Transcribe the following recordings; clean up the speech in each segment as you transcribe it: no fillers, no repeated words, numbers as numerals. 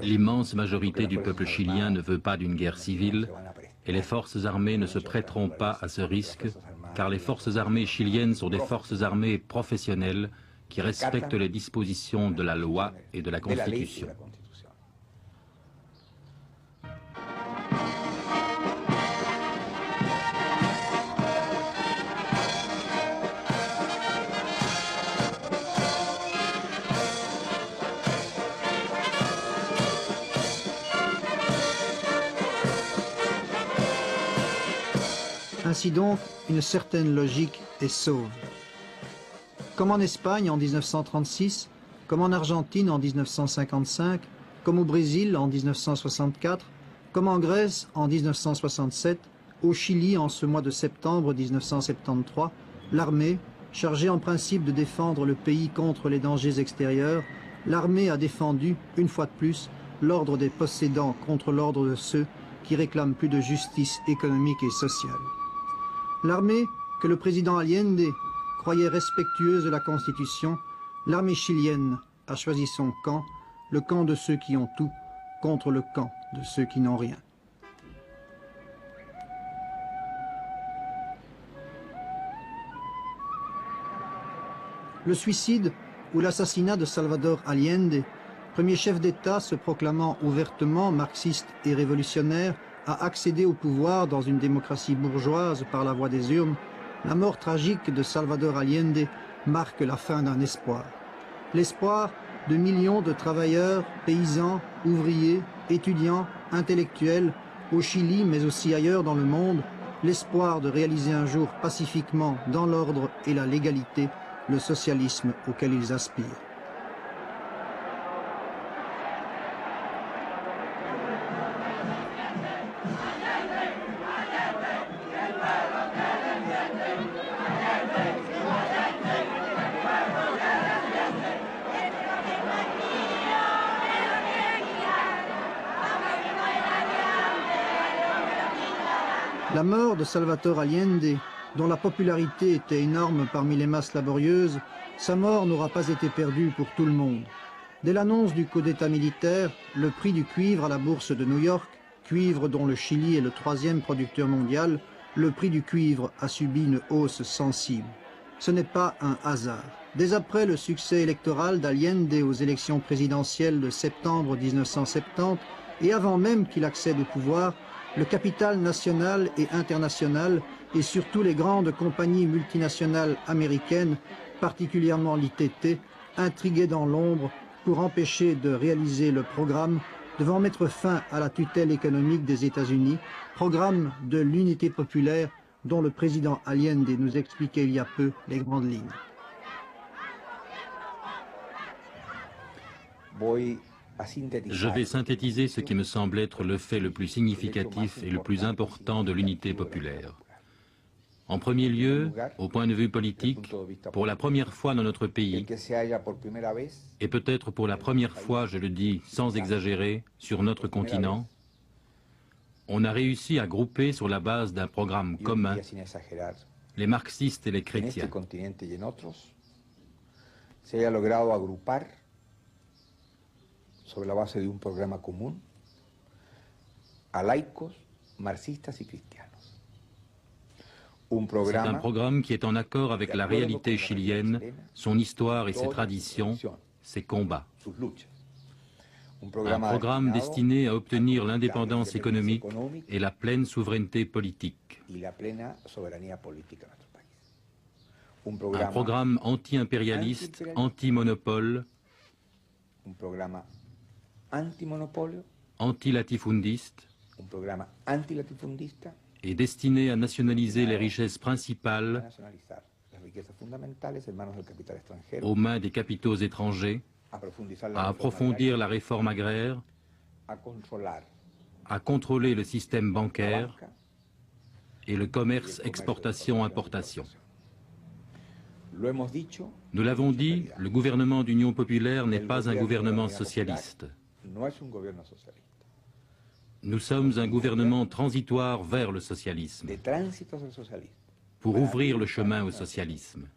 L'immense majorité du peuple chilien ne veut pas d'une guerre civile et les forces armées ne se prêteront pas à ce risque car les forces armées chiliennes sont des forces armées professionnelles qui respectent les dispositions de la loi et de la Constitution. Ainsi donc, une certaine logique est sauve. Comme en Espagne en 1936, comme en Argentine en 1955, comme au Brésil en 1964, comme en Grèce en 1967, au Chili en ce mois de septembre 1973, l'armée, chargée en principe de défendre le pays contre les dangers extérieurs, l'armée a défendu, une fois de plus, l'ordre des possédants contre l'ordre de ceux qui réclament plus de justice économique et sociale. L'armée, que le président Allende croyait respectueuse de la Constitution, l'armée chilienne a choisi son camp, le camp de ceux qui ont tout, contre le camp de ceux qui n'ont rien. Le suicide ou l'assassinat de Salvador Allende, premier chef d'État se proclamant ouvertement marxiste et révolutionnaire, a accédé au pouvoir dans une démocratie bourgeoise par la voie des urnes, la mort tragique de Salvador Allende marque la fin d'un espoir. L'espoir de millions de travailleurs, paysans, ouvriers, étudiants, intellectuels, au Chili mais aussi ailleurs dans le monde, l'espoir de réaliser un jour pacifiquement, dans l'ordre et la légalité, le socialisme auquel ils aspirent. La mort de Salvador Allende, dont la popularité était énorme parmi les masses laborieuses, sa mort n'aura pas été perdue pour tout le monde. Dès l'annonce du coup d'État militaire, le prix du cuivre à la bourse de New York, cuivre dont le Chili est le 3e producteur mondial, le prix du cuivre a subi une hausse sensible. Ce n'est pas un hasard. Dès après le succès électoral d'Allende aux élections présidentielles de septembre 1970, et avant même qu'il accède au pouvoir, le capital national et international, et surtout les grandes compagnies multinationales américaines, particulièrement l'ITT, intriguaient dans l'ombre pour empêcher de réaliser le programme devant mettre fin à la tutelle économique des États-Unis, programme de l'unité populaire dont le président Allende nous expliquait il y a peu les grandes lignes. Je vais synthétiser ce qui me semble être le fait le plus significatif et le plus important de l'unité populaire. En premier lieu, au point de vue politique, pour la première fois dans notre pays, et peut-être pour la première fois, je le dis sans exagérer, sur notre continent, on a réussi à grouper sur la base d'un programme commun les marxistes et les chrétiens. Sobre la base de un programa común a laicos, marxistas y cristianos. C'est un programme qui est en accord avec la réalité chilienne, son histoire et ses traditions, ses combats. Un programme destiné à obtenir l'indépendance économique et la pleine souveraineté politique. Un programme anti-impérialiste, anti-monopole, anti-latifundiste et destiné à nationaliser les richesses principales aux mains des capitaux étrangers, à approfondir la réforme agraire, à contrôler le système bancaire et le commerce exportation-importation. Nous l'avons dit, le gouvernement d'Union populaire n'est pas un gouvernement socialiste. Nous sommes un gouvernement transitoire vers le socialisme, pour ouvrir le chemin au socialisme.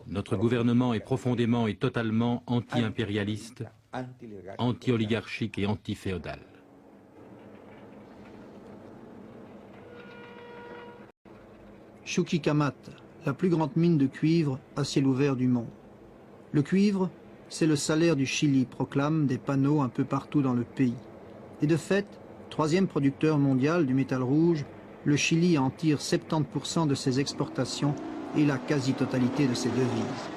Notre gouvernement est profondément et totalement anti-impérialiste, anti-oligarchique et anti-féodal. Chuquicamata, la plus grande mine de cuivre à ciel ouvert du monde. Le cuivre, c'est le salaire du Chili, proclament des panneaux un peu partout dans le pays. Et de fait, troisième producteur mondial du métal rouge, le Chili en tire 70% de ses exportations et la quasi-totalité de ses devises.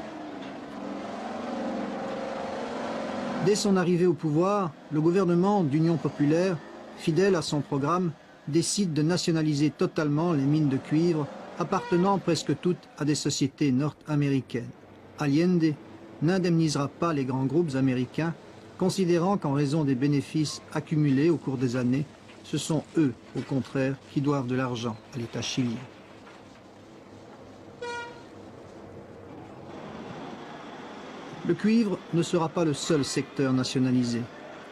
Dès son arrivée au pouvoir, le gouvernement d'Union populaire, fidèle à son programme, décide de nationaliser totalement les mines de cuivre appartenant presque toutes à des sociétés nord-américaines. Allende n'indemnisera pas les grands groupes américains, considérant qu'en raison des bénéfices accumulés au cours des années, ce sont eux, au contraire, qui doivent de l'argent à l'État chilien. Le cuivre ne sera pas le seul secteur nationalisé.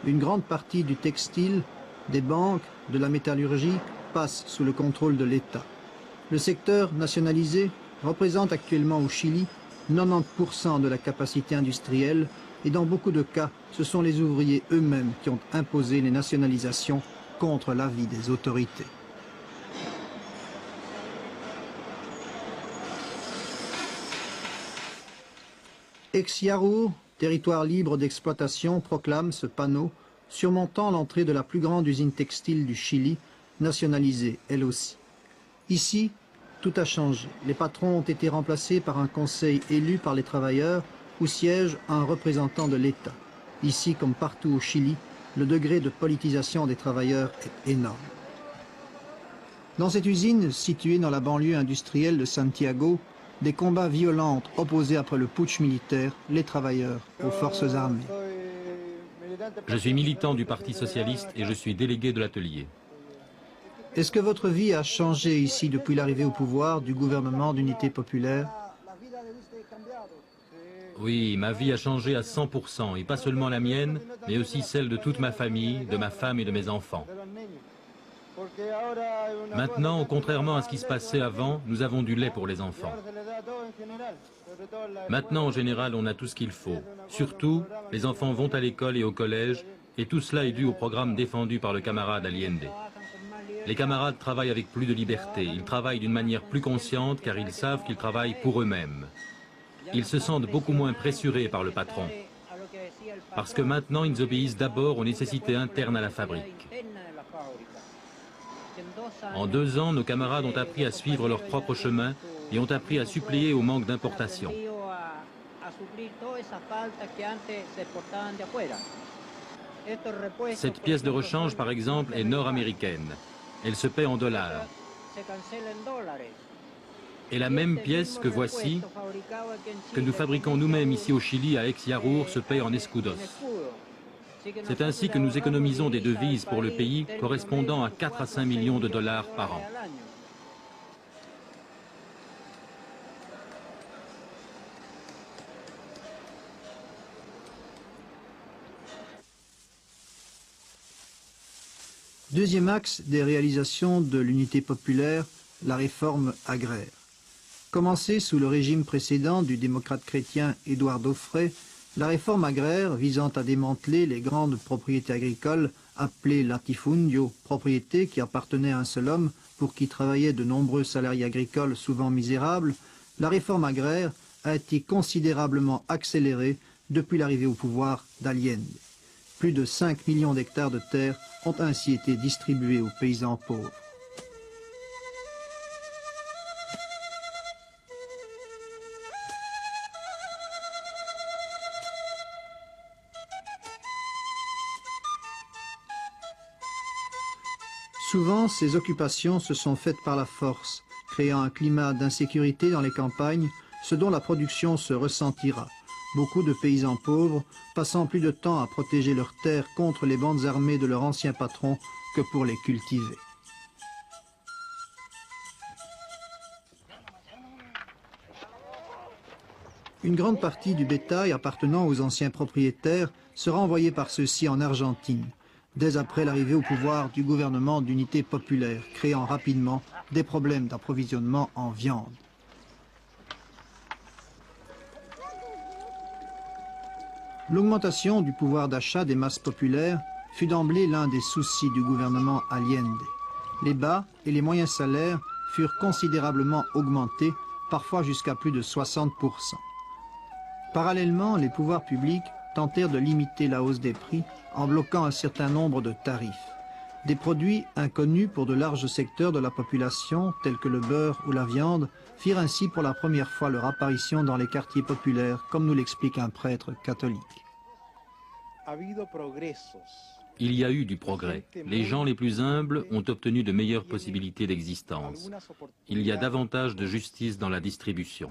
Une grande partie du textile, des banques, de la métallurgie passe sous le contrôle de l'État. Le secteur nationalisé représente actuellement au Chili 90% de la capacité industrielle et dans beaucoup de cas, ce sont les ouvriers eux-mêmes qui ont imposé les nationalisations contre l'avis des autorités. Exjarur, territoire libre d'exploitation, proclame ce panneau surmontant l'entrée de la plus grande usine textile du Chili, nationalisée elle aussi. Ici, tout a changé. Les patrons ont été remplacés par un conseil élu par les travailleurs où siège un représentant de l'État. Ici, comme partout au Chili, le degré de politisation des travailleurs est énorme. Dans cette usine, située dans la banlieue industrielle de Santiago, des combats violents ont opposé après le putsch militaire les travailleurs aux forces armées. Je suis militant du Parti socialiste et je suis délégué de l'atelier. Est-ce que votre vie a changé ici depuis l'arrivée au pouvoir du gouvernement d'unité populaire? Oui, ma vie a changé à 100%, et pas seulement la mienne, mais aussi celle de toute ma famille, de ma femme et de mes enfants. Maintenant, contrairement à ce qui se passait avant, nous avons du lait pour les enfants. Maintenant, en général, on a tout ce qu'il faut. Surtout, les enfants vont à l'école et au collège, et tout cela est dû au programme défendu par le camarade Allende. Les camarades travaillent avec plus de liberté, ils travaillent d'une manière plus consciente car ils savent qu'ils travaillent pour eux-mêmes. Ils se sentent beaucoup moins pressurés par le patron. Parce que maintenant, ils obéissent d'abord aux nécessités internes à la fabrique. En 2 ans, nos camarades ont appris à suivre leur propre chemin et ont appris à suppléer au manque d'importation. Cette pièce de rechange, par exemple, est nord-américaine. Elle se paie en dollars. Et la même pièce que voici, que nous fabriquons nous-mêmes ici au Chili, à Exjarur, se paie en escudos. C'est ainsi que nous économisons des devises pour le pays correspondant à 4 à 5 millions de dollars par an. Deuxième axe des réalisations de l'unité populaire, la réforme agraire. Commencée sous le régime précédent du démocrate chrétien Eduardo Frei, la réforme agraire visant à démanteler les grandes propriétés agricoles appelées latifundio, propriétés qui appartenaient à un seul homme pour qui travaillaient de nombreux salariés agricoles souvent misérables, la réforme agraire a été considérablement accélérée depuis l'arrivée au pouvoir d'Allende. Plus de 5 millions d'hectares de terre ont ainsi été distribués aux paysans pauvres. Souvent, ces occupations se sont faites par la force, créant un climat d'insécurité dans les campagnes, ce dont la production se ressentira. Beaucoup de paysans pauvres passant plus de temps à protéger leurs terres contre les bandes armées de leur ancien patron que pour les cultiver. Une grande partie du bétail appartenant aux anciens propriétaires sera envoyée par ceux-ci en Argentine, dès après l'arrivée au pouvoir du gouvernement d'unité populaire, créant rapidement des problèmes d'approvisionnement en viande. L'augmentation du pouvoir d'achat des masses populaires fut d'emblée l'un des soucis du gouvernement Allende. Les bas et les moyens salaires furent considérablement augmentés, parfois jusqu'à plus de 60%. Parallèlement, les pouvoirs publics tentèrent de limiter la hausse des prix en bloquant un certain nombre de tarifs. Des produits inconnus pour de larges secteurs de la population, tels que le beurre ou la viande, firent ainsi pour la première fois leur apparition dans les quartiers populaires, comme nous l'explique un prêtre catholique. Il y a eu du progrès. Les gens les plus humbles ont obtenu de meilleures possibilités d'existence. Il y a davantage de justice dans la distribution.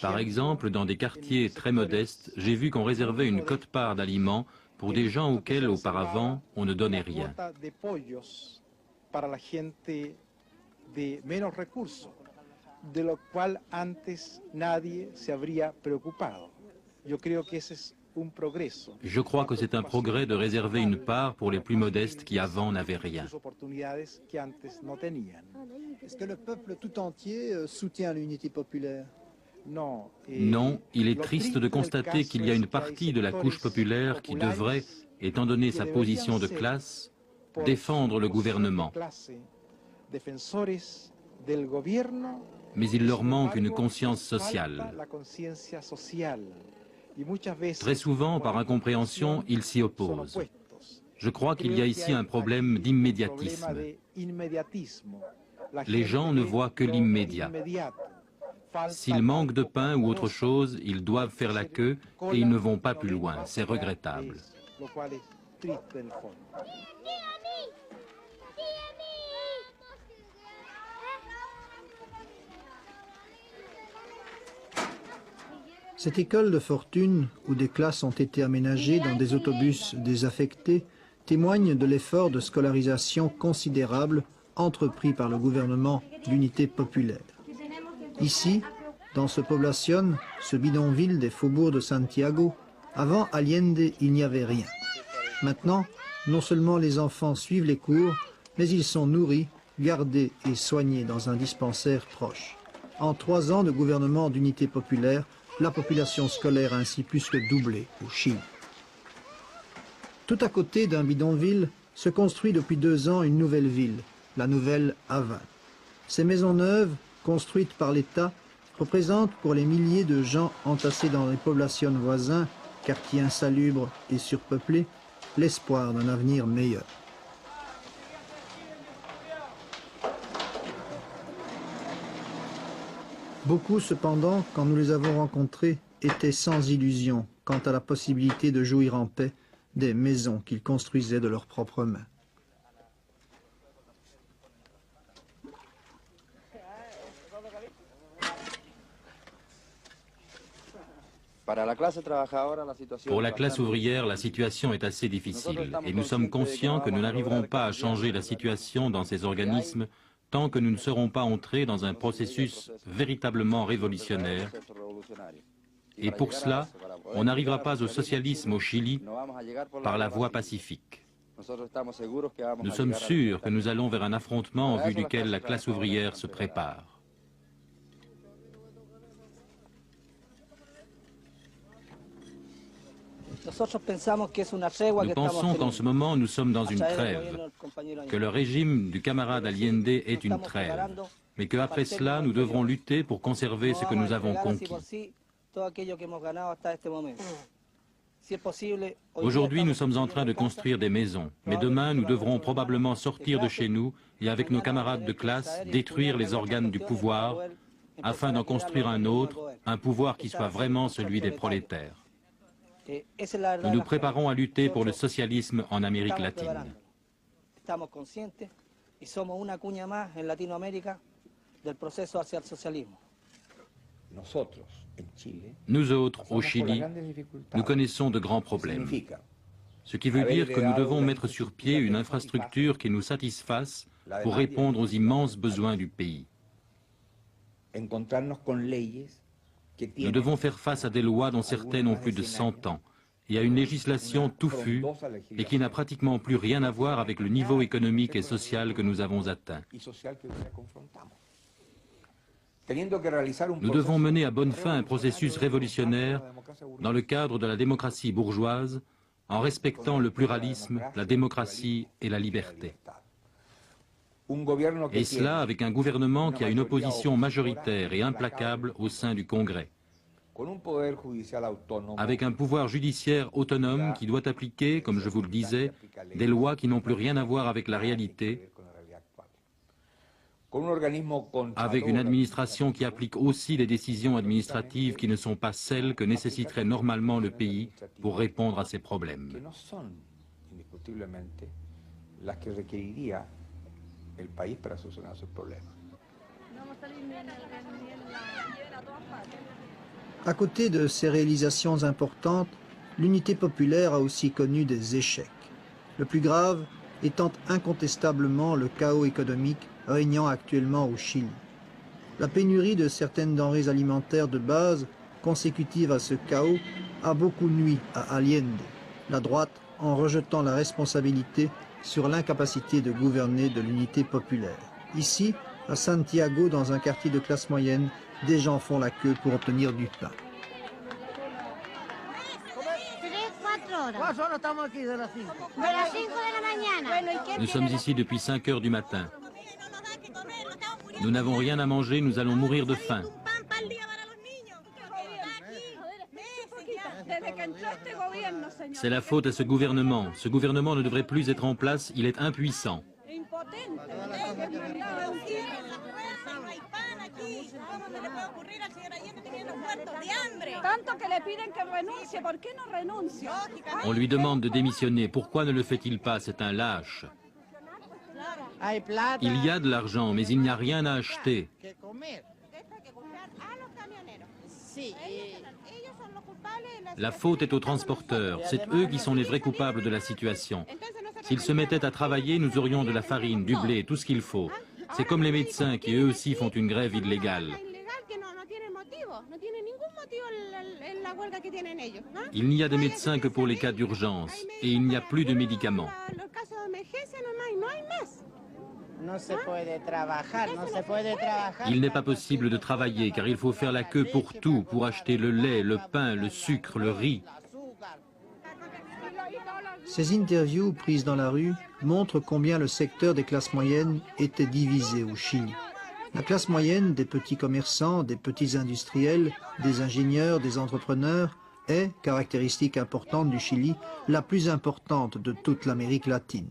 Par exemple, dans des quartiers très modestes, j'ai vu qu'on réservait une quote-part d'aliments pour des gens auxquels, auparavant, on ne donnait rien. De lo cual antes nadie se habría preocupado. Yo creo que ese es un progreso. Je crois que c'est un progrès de réserver une part pour les plus modestes qui avant n'avaient rien. Est-ce que le peuple tout entier soutient l'unité populaire? Non, il est triste de constater qu'il y a une partie de la couche populaire qui devrait, étant donné sa position de classe, défendre le gouvernement. Mais il leur manque une conscience sociale. Très souvent, par incompréhension, ils s'y opposent. Je crois qu'il y a ici un problème d'immédiatisme. Les gens ne voient que l'immédiat. S'ils manquent de pain ou autre chose, ils doivent faire la queue et ils ne vont pas plus loin. C'est regrettable. Cette école de fortune, où des classes ont été aménagées dans des autobus désaffectés, témoigne de l'effort de scolarisation considérable entrepris par le gouvernement d'unité populaire. Ici, dans ce poblacion, ce bidonville des faubourgs de Santiago, avant Allende, il n'y avait rien. Maintenant, non seulement les enfants suivent les cours, mais ils sont nourris, gardés et soignés dans un dispensaire proche. En 3 ans de gouvernement d'unité populaire, la population scolaire a ainsi plus que doublé au Chili. Tout à côté d'un bidonville se construit depuis 2 ans une nouvelle ville, la nouvelle Havane. Ces maisons neuves, construites par l'État, représentent pour les milliers de gens entassés dans les poblations voisins, quartiers insalubres et surpeuplés, l'espoir d'un avenir meilleur. Beaucoup, cependant, quand nous les avons rencontrés, étaient sans illusion quant à la possibilité de jouir en paix des maisons qu'ils construisaient de leurs propres mains. Pour la classe ouvrière, la situation est assez difficile et nous sommes conscients que nous n'arriverons pas à changer la situation dans ces organismes tant que nous ne serons pas entrés dans un processus véritablement révolutionnaire. Et pour cela, on n'arrivera pas au socialisme au Chili par la voie pacifique. Nous sommes sûrs que nous allons vers un affrontement en vue duquel la classe ouvrière se prépare. Nous pensons qu'en ce moment, nous sommes dans une trêve, que le régime du camarade Allende est une trêve, mais qu'après cela, nous devrons lutter pour conserver ce que nous avons conquis. Aujourd'hui, nous sommes en train de construire des maisons, mais demain, nous devrons probablement sortir de chez nous et, avec nos camarades de classe, détruire les organes du pouvoir afin d'en construire un autre, un pouvoir qui soit vraiment celui des prolétaires. Nous nous préparons à lutter pour le socialisme en Amérique latine. Nous autres, au Chili, nous connaissons de grands problèmes. Ce qui veut dire que nous devons mettre sur pied une infrastructure qui nous satisfasse pour répondre aux immenses besoins du pays. Nous devons faire face à des lois dont certaines ont plus de 100 ans et à une législation touffue et qui n'a pratiquement plus rien à voir avec le niveau économique et social que nous avons atteint. Nous devons mener à bonne fin un processus révolutionnaire dans le cadre de la démocratie bourgeoise, en respectant le pluralisme, la démocratie et la liberté. Et cela avec un gouvernement qui a une opposition majoritaire et implacable au sein du Congrès, avec un pouvoir judiciaire autonome qui doit appliquer, comme je vous le disais, des lois qui n'ont plus rien à voir avec la réalité, avec une administration qui applique aussi les décisions administratives qui ne sont pas celles que nécessiterait normalement le pays pour répondre à ses problèmes. À côté de ces réalisations importantes, l'unité populaire a aussi connu des échecs. Le plus grave étant incontestablement le chaos économique régnant actuellement au Chili. La pénurie de certaines denrées alimentaires de base consécutive à ce chaos a beaucoup nui à Allende, la droite en rejetant la responsabilité sur l'incapacité de gouverner de l'unité populaire. Ici, à Santiago, dans un quartier de classe moyenne, des gens font la queue pour obtenir du pain. Nous sommes ici depuis 5 heures du matin. Nous n'avons rien à manger, nous allons mourir de faim. C'est la faute à ce gouvernement. Ce gouvernement ne devrait plus être en place, il est impuissant. On lui demande de démissionner. Pourquoi ne le fait-il pas? C'est un lâche. Il y a de l'argent, mais il n'y a rien à acheter. La faute est aux transporteurs. C'est eux qui sont les vrais coupables de la situation. S'ils se mettaient à travailler, nous aurions de la farine, du blé, tout ce qu'il faut. C'est comme les médecins qui eux aussi font une grève illégale. Il n'y a de médecins que pour les cas d'urgence et il n'y a plus de médicaments. Il n'est pas possible de travailler car il faut faire la queue pour tout, pour acheter le lait, le pain, le sucre, le riz. Ces interviews prises dans la rue montrent combien le secteur des classes moyennes était divisé au Chili. La classe moyenne des petits commerçants, des petits industriels, des ingénieurs, des entrepreneurs est, caractéristique importante du Chili, la plus importante de toute l'Amérique latine.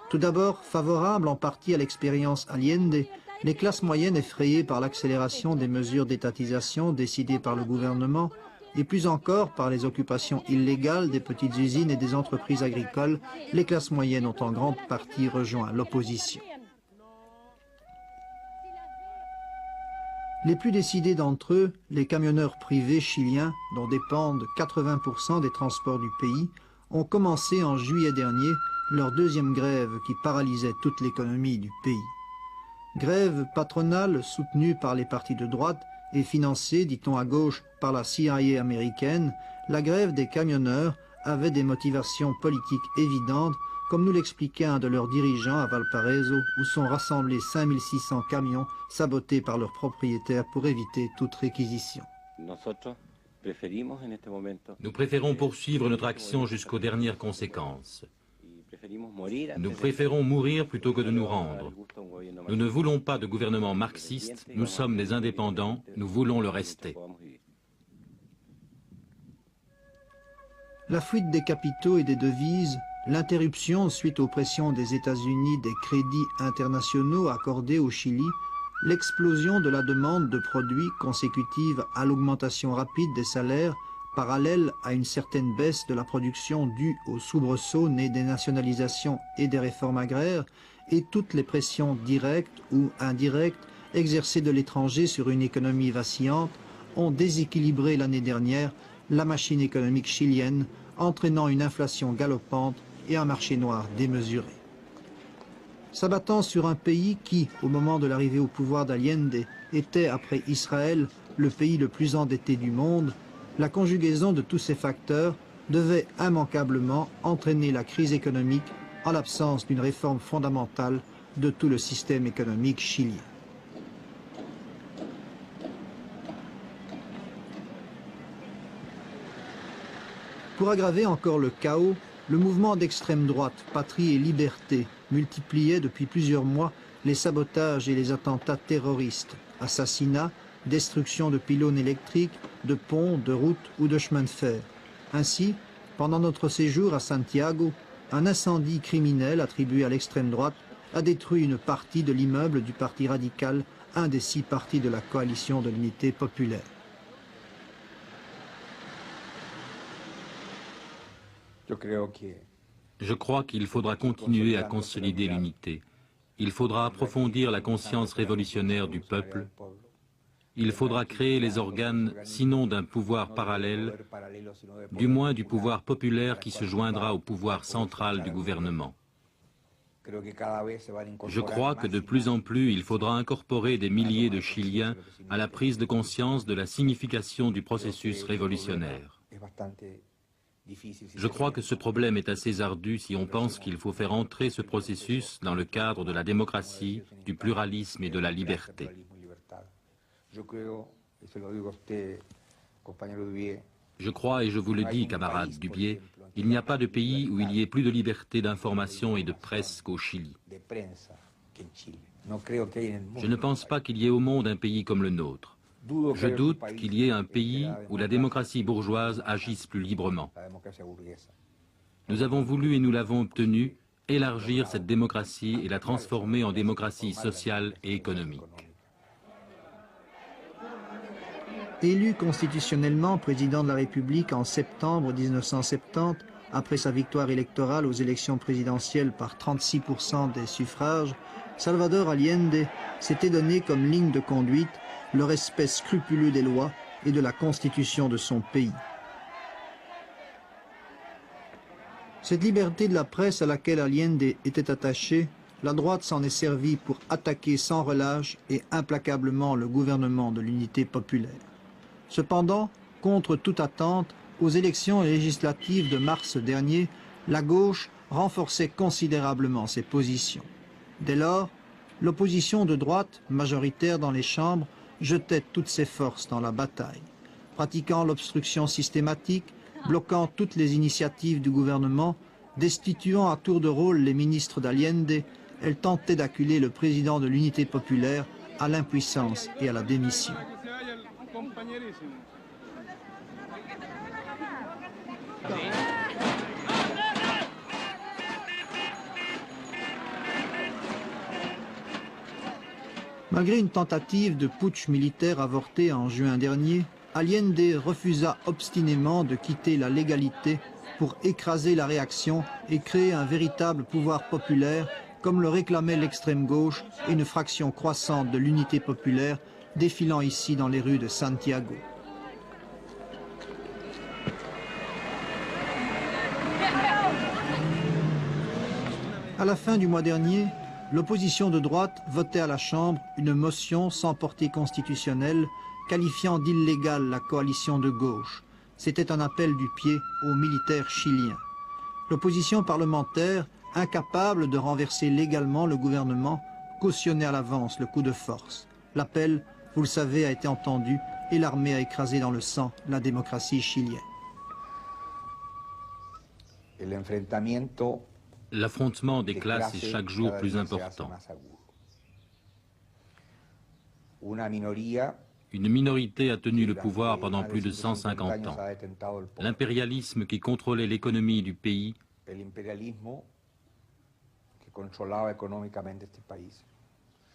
Tout d'abord, favorable en partie à l'expérience Allende, les classes moyennes effrayées par l'accélération des mesures d'étatisation décidées par le gouvernement et plus encore par les occupations illégales des petites usines et des entreprises agricoles, les classes moyennes ont en grande partie rejoint l'opposition. Les plus décidés d'entre eux, les camionneurs privés chiliens, dont dépendent 80% des transports du pays, ont commencé en juillet dernier leur deuxième grève qui paralysait toute l'économie du pays. Grève patronale soutenue par les partis de droite et financée, dit-on à gauche, par la CIA américaine, la grève des camionneurs avait des motivations politiques évidentes, comme nous l'expliquait un de leurs dirigeants à Valparaiso, où sont rassemblés 5600 camions sabotés par leurs propriétaires pour éviter toute réquisition. Nous préférons poursuivre notre action jusqu'aux dernières conséquences. Nous préférons mourir plutôt que de nous rendre. Nous ne voulons pas de gouvernement marxiste, nous sommes des indépendants, nous voulons le rester. La fuite des capitaux et des devises, l'interruption suite aux pressions des États-Unis des crédits internationaux accordés au Chili, l'explosion de la demande de produits consécutive à l'augmentation rapide des salaires parallèle à une certaine baisse de la production due aux soubresauts nés des nationalisations et des réformes agraires et toutes les pressions directes ou indirectes exercées de l'étranger sur une économie vacillante ont déséquilibré l'année dernière la machine économique chilienne, entraînant une inflation galopante et un marché noir démesuré. S'abattant sur un pays qui, au moment de l'arrivée au pouvoir d'Allende, était, après Israël, le pays le plus endetté du monde, la conjugaison de tous ces facteurs devait immanquablement entraîner la crise économique en l'absence d'une réforme fondamentale de tout le système économique chilien. Pour aggraver encore le chaos, le mouvement d'extrême droite, Patrie et Liberté, multipliait depuis plusieurs mois les sabotages et les attentats terroristes, assassinats, destruction de pylônes électriques, de ponts, de routes ou de chemins de fer. Ainsi, pendant notre séjour à Santiago, un incendie criminel attribué à l'extrême droite a détruit une partie de l'immeuble du Parti radical, un des 6 partis de la coalition de l'unité populaire. Je crois qu'il faudra continuer à consolider l'unité. Il faudra approfondir la conscience révolutionnaire du peuple. Il faudra créer les organes, sinon d'un pouvoir parallèle, du moins du pouvoir populaire qui se joindra au pouvoir central du gouvernement. Je crois que de plus en plus, il faudra incorporer des milliers de Chiliens à la prise de conscience de la signification du processus révolutionnaire. Je crois que ce problème est assez ardu si on pense qu'il faut faire entrer ce processus dans le cadre de la démocratie, du pluralisme et de la liberté. Je crois, et je vous le dis, camarade Dubié, il n'y a pas de pays où il y ait plus de liberté d'information et de presse qu'au Chili. Je ne pense pas qu'il y ait au monde un pays comme le nôtre. Je doute qu'il y ait un pays où la démocratie bourgeoise agisse plus librement. Nous avons voulu et nous l'avons obtenu, élargir cette démocratie et la transformer en démocratie sociale et économique. Élu constitutionnellement président de la République en septembre 1970, après sa victoire électorale aux élections présidentielles par 36% des suffrages, Salvador Allende s'était donné comme ligne de conduite le respect scrupuleux des lois et de la constitution de son pays. Cette liberté de la presse à laquelle Allende était attaché, la droite s'en est servie pour attaquer sans relâche et implacablement le gouvernement de l'unité populaire. Cependant, contre toute attente, aux élections législatives de mars dernier, la gauche renforçait considérablement ses positions. Dès lors, l'opposition de droite, majoritaire dans les chambres, jetait toutes ses forces dans la bataille. Pratiquant l'obstruction systématique, bloquant toutes les initiatives du gouvernement, destituant à tour de rôle les ministres d'Allende, elle tentait d'acculer le président de l'unité populaire à l'impuissance et à la démission. Malgré une tentative de putsch militaire avortée en juin dernier, Allende refusa obstinément de quitter la légalité pour écraser la réaction et créer un véritable pouvoir populaire, comme le réclamait l'extrême gauche et une fraction croissante de l'unité populaire défilant ici dans les rues de Santiago. À la fin du mois dernier, l'opposition de droite votait à la Chambre une motion sans portée constitutionnelle qualifiant d'illégale la coalition de gauche. C'était un appel du pied aux militaires chiliens. L'opposition parlementaire, incapable de renverser légalement le gouvernement, cautionnait à l'avance le coup de force. L'appel, vous le savez, a été entendu et l'armée a écrasé dans le sang la démocratie chilienne. L'affrontement des classes est chaque jour plus important. Une minorité a tenu le pouvoir pendant plus de 150 ans. L'impérialisme qui contrôlait l'économie du pays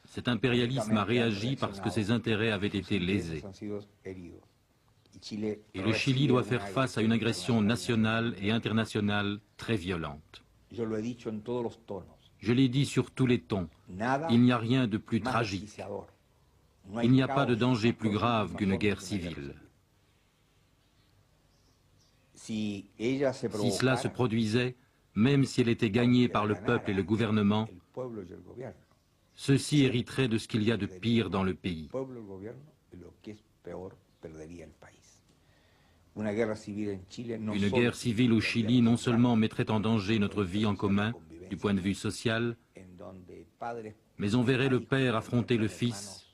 cet impérialisme a réagi parce que ses intérêts avaient été lésés. Et le Chili doit faire face à une agression nationale et internationale très violente. Je l'ai dit sur tous les tons, il n'y a rien de plus tragique. Il n'y a pas de danger plus grave qu'une guerre civile. Si cela se produisait, même si elle était gagnée par le peuple et le gouvernement, ceux-ci hériteraient de ce qu'il y a de pire dans le pays. Une guerre civile au Chili non seulement mettrait en danger notre vie en commun, du point de vue social, mais on verrait le père affronter le fils,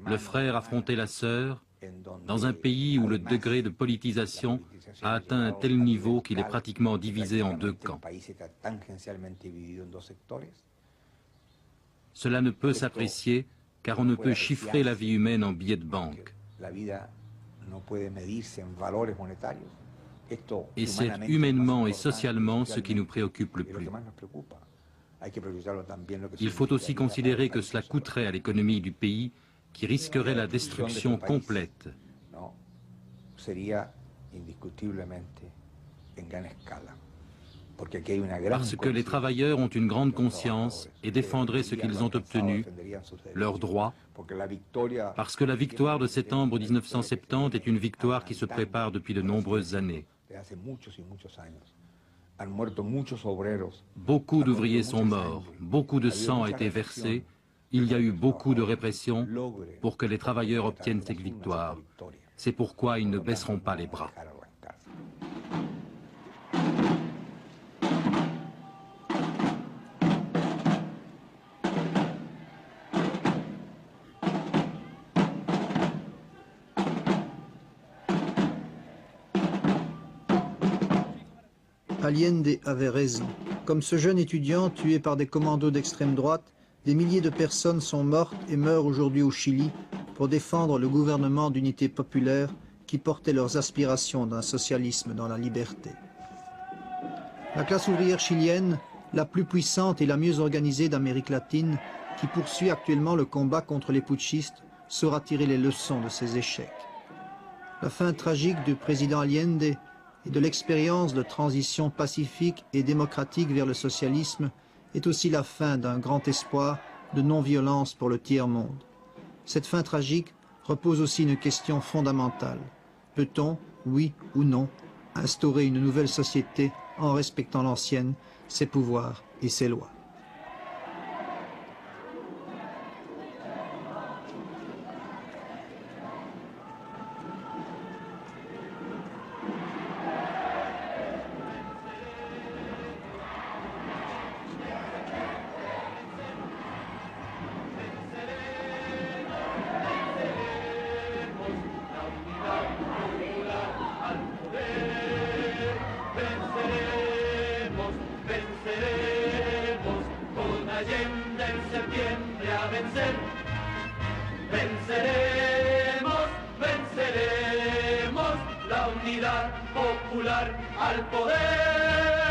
le frère affronter la sœur, Dans un pays où le degré de politisation a atteint un tel niveau qu'il est pratiquement divisé en deux camps. Cela ne peut s'apprécier car on ne peut chiffrer la vie humaine en billets de banque. Et c'est humainement et socialement ce qui nous préoccupe le plus. Il faut aussi considérer que cela coûterait à l'économie du pays qui risquerait la destruction complète. Parce que les travailleurs ont une grande conscience et défendraient ce qu'ils ont obtenu, leurs droits, parce que la victoire de septembre 1970 est une victoire qui se prépare depuis de nombreuses années. Beaucoup d'ouvriers sont morts, beaucoup de sang a été versé, il y a eu beaucoup de répression pour que les travailleurs obtiennent cette victoire. C'est pourquoi ils ne baisseront pas les bras. Allende avait raison. Comme ce jeune étudiant tué par des commandos d'extrême droite, des milliers de personnes sont mortes et meurent aujourd'hui au Chili pour défendre le gouvernement d'unité populaire qui portait leurs aspirations d'un socialisme dans la liberté. La classe ouvrière chilienne, la plus puissante et la mieux organisée d'Amérique latine, qui poursuit actuellement le combat contre les putschistes, saura tirer les leçons de ses échecs. La fin tragique du président Allende et de l'expérience de transition pacifique et démocratique vers le socialisme est aussi la fin d'un grand espoir de non-violence pour le tiers-monde. Cette fin tragique repose aussi une question fondamentale. Peut-on, oui ou non, instaurer une nouvelle société en respectant l'ancienne, ses pouvoirs et ses lois? Venceremos, la unidad popular al poder.